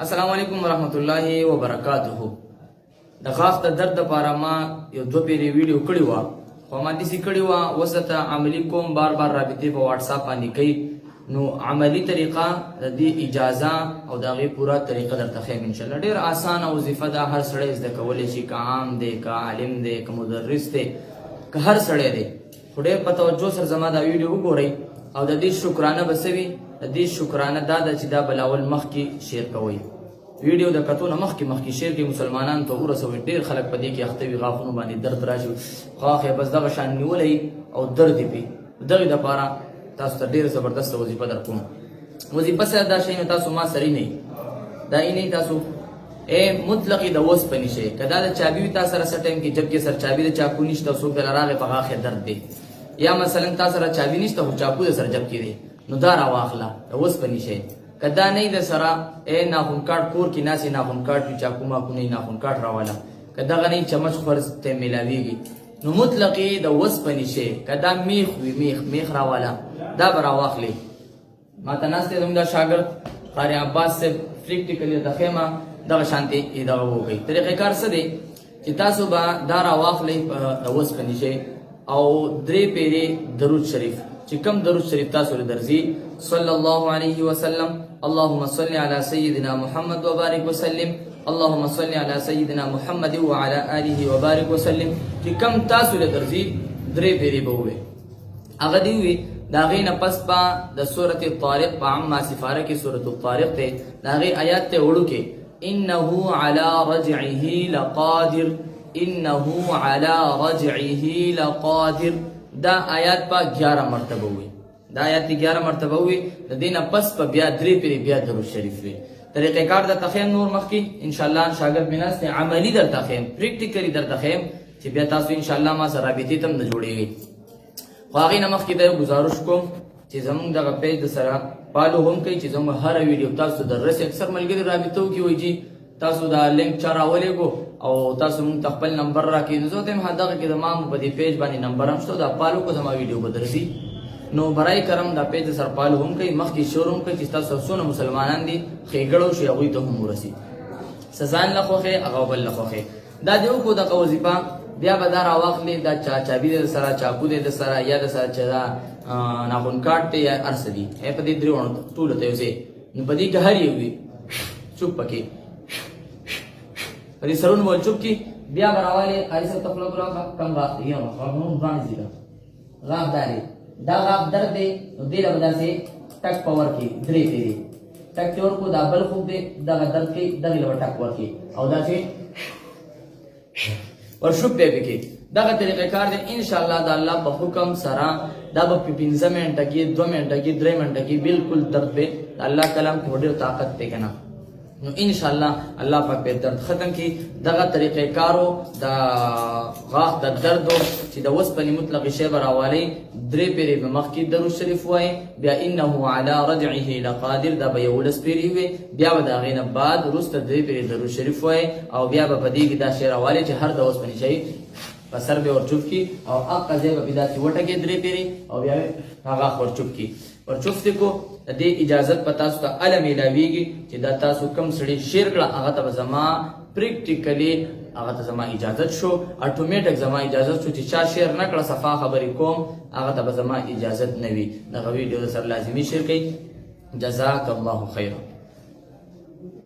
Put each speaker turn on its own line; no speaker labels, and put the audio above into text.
السلام علیکم ورحمت الله وبرکاته. د غاښ د درد لپاره ما یو دوه پیری ویډیو کړی و، خو ما داسې کړی و وسته عملی کوم، بار بار رابطې په واتساپ باندې کوي. نو عملی طریقه د دې اجازه او د هغې پوره طریقه درته ښیم انشاءالله. ډېر اسانه وظیفه ده، هر سړی زده کولی شي، که عام دی که عالم دی که مدرس دی که هر سړی دی. خو ډېر په توجه سره زما دا ویډیو وګورئ او د دې شکرانه به څه وي؟ د دې شکرانه دا ده چې دا بلاول مخکې شیر کوئ. ویډیو د کتو نه مخکې شیر کې مسلمانانو ته ورسوئ. ډېر خلک په دې کې اخته وي، غاښونو باندې درد راشي، غاښ یې بس دغه شان نیولی او درد یې پې. دغې دپاره تاسو ته ډېره زبردسته وظیفه در کوم. وظیفه سره دا شی نه تاسو ما سره نه دا نه تاسو مطلقې د اوسپنې شی، که دا د چابي وي تا سره څه ټایم کې جبکې سر چابي د چاقو نشته، څوک دله راغی په غاښ یې درد دی، یا مثلا تا سره چابي نشته خو چاقو د سره جبکې دی، نو دا راواخله د اوسپنې شی. که دا نه د سره ناخن کاټ کور کې ناسې ناخن کاټ وي، چاقو ماقو نه ناخن کاټ راواله، که دغه نه چمچ خورز ته میلاویږي، نو مطلقې د اوسپنې شی. که دا میخ وي میخ راواله، دا به راواخلې. ما ته ناست دی زموږ دا شاګرد قاري عباس صاحب پریکټیکلي د خیمه دغه شانتې دغه وکړئ. طریقې کار څه دی چې تاسو به دا راواخلئ د اوسپنې شی او 3 پیرې درود شریف، چې کوم درود شریف تاسو له درځي صلی الله علیه وسلم، اللهم صل علی سیدنا محمد وبارک وسلم، اللهم صل علی سیدنا محمد وعلى آله وبارک وسلم، چې کوم تاسو له درځي 3 پیرې به ووایئ. هغه دی وي د هغې نه پس به د سورة الطارق په عامه سفاره کې سورة الطارق دی، د هغې آیات ته وړوکې انه علی رجعه لقادر، انه علی رجعه لقادر. دا آیات په 11 مرتبه وي، دا آیات 11 مرتبه وي. د دې نه پس په بیا 3 پیرې بیا درود شریف وي. طریقې کار درته ښیم نور مخکې انشاءالله. شاګرد مې ناست دی، عملي درته ښیم، پریکټیکلي درته ښیم چې بیا تاسو انشاءالله ما سره رابطې ته هم نه جوړېږئ. خو هغې نه مخکې ته یو ګزارش کوم چې زمونږ دغه پیج د سره فالو هم کوئ، چې زموږ هره ویډیو تاسو ته رسي. اکثر ملګري رابطو کې وایي چې تاسو دا لینک چا راولېږو او تاسو مونږ ته خپل نمبر راکړئ. نو زه ورته وایم دغه کې زما په دې پیج باندې نمبر هم شته، دا فالو کو زما ویډیو به درځي. نو برای کرم دا پیج د سره فالو هم کوئ، مخکې شور هم کوئ چې تاسو څونه مسلمانان دي ښېګړو شي هغوی ته هم ورسي. څه ځان له خوښې هغه بل له خوښې. دا دې وکړو دغه وظیفه. بیا به دا راواخلې، دا چابي دی د سره، چاقو دی د سره، یا د سره چې دا ناخن کاټ دی یا هر څه دي، په دې 3 ټولو ته یو ځای. نو په دې کې هر یو وي چوپ پکې په دې سرونه به چوپ کړي. بیا به راولې هرې سره ته خوله ګوره کم غاښ دی، یا غاښونه پرانیزي ده، غاښ دا دی، دا غاښ درد دی، نو دې له به داسې ټک په ورکړي 3 پیرې ټک چې ورکړو. دا بل خوب دی، دغه درد کوي، دغې له به ټک ورکړي او داسې ورشوب دی پکې. دغه طریقې کار دی انشاءالله د الله په حکم سره. دا به په 15 منټه کې 2 منټه کې 3 منټه کې بالکل درد به د الله کلام کې ډېر طاقت دی کنه. نو انشاءالله الله پاک به درد ختم کی. دغه طریقې کارو د غاښ د دردو چې د اوسپنې مطلق شی به راوالئ 3 پیرې به مخکې درود شریف وایئ، بیا انه علی رجعه لقادر دا به 11 پیرې وي، بیا به د هغې نه بعد وروسته 3 پیرې درود شریف وایئ او بیا به په دې کې دا شی راوالئ چې هر د اوسپنې شی په سر به ورچوب کی او هغه ځای به داسې وټکې 3 پیرې او بیا هغه ورچوب کی. ورچوفتې کو د دې اجازت په تاسو ته اله میلاویږي چې دا تاسو کم سړي شیر کړه هغه ته به زما پریکټیکلي هغه ته زما اجازت شو، اټومیټک زما اجازت شو چې چا شیر نه کړه صفا خبرې کوم هغه ته به زما اجازت نه وي. دغه ویډیو سره لازمي شیر کړئ. جزاک الله خیرا.